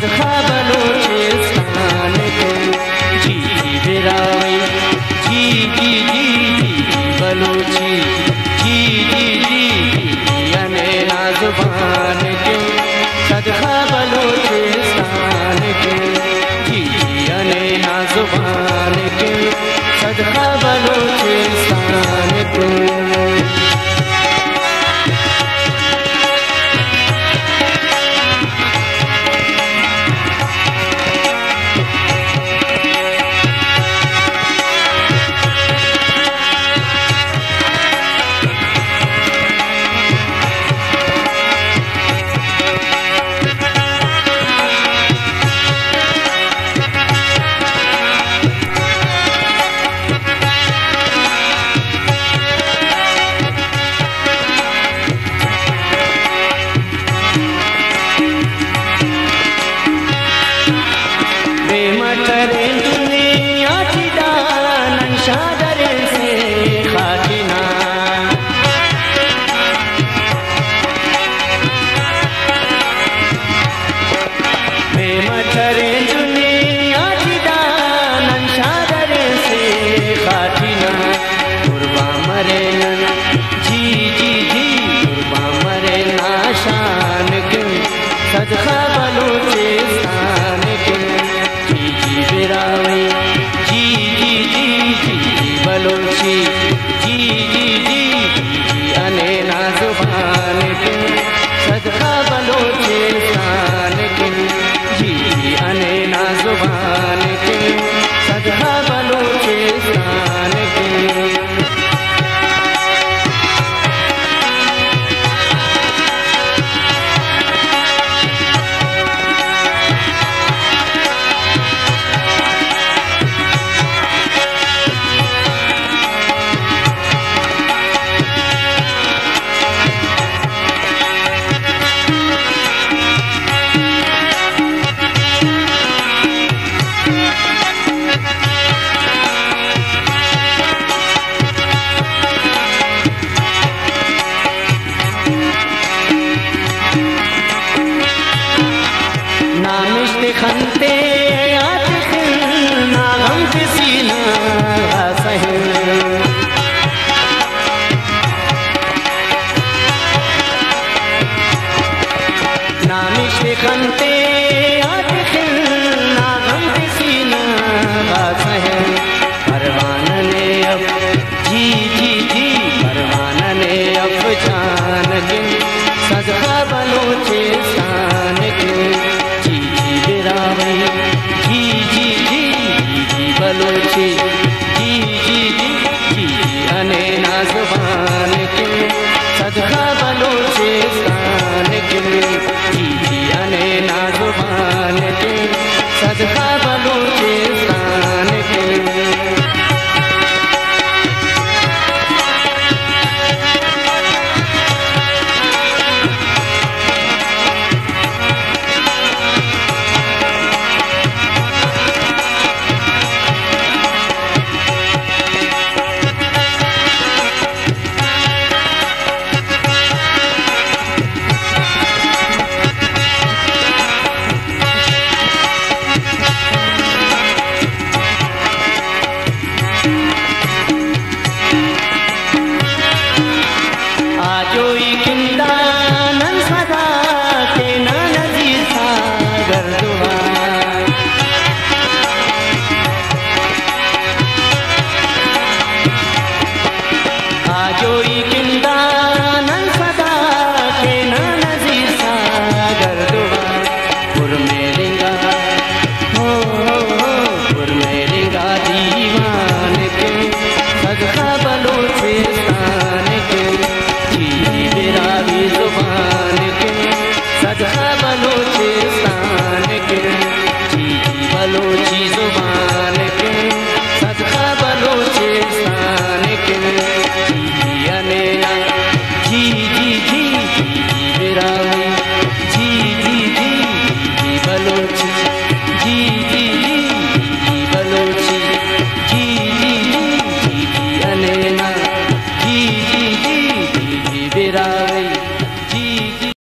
सदखा बलोचिस्तान के जी बिराई जी जी जी जी बलोची जी जी जी याने नाजुबान के सदखा बलोचिस्तान के जी याने नाजुबान के सदखा बलोचिस्तान के। सदखा बलोचिस्तान के जी जी बिराई जी जी जी जी बलोची जी जी जी जी अने नाजुबान के सदखा बलोचिस्तान के जी अने नाजुबान के सदखा बलोचिस्तान के। खनते ना गम सीना नामिश खनते ना गम सीना परवान ने अब जी जी जी परवान ने अब जान के सदखा बलोचिस्तान के जी जी जी जी बलोची जी जी जी जी अने नाजुबान के सदखा बलोचिस्तान के जी अने नाजुबान के सदखा बलोचिस्तान के। जोई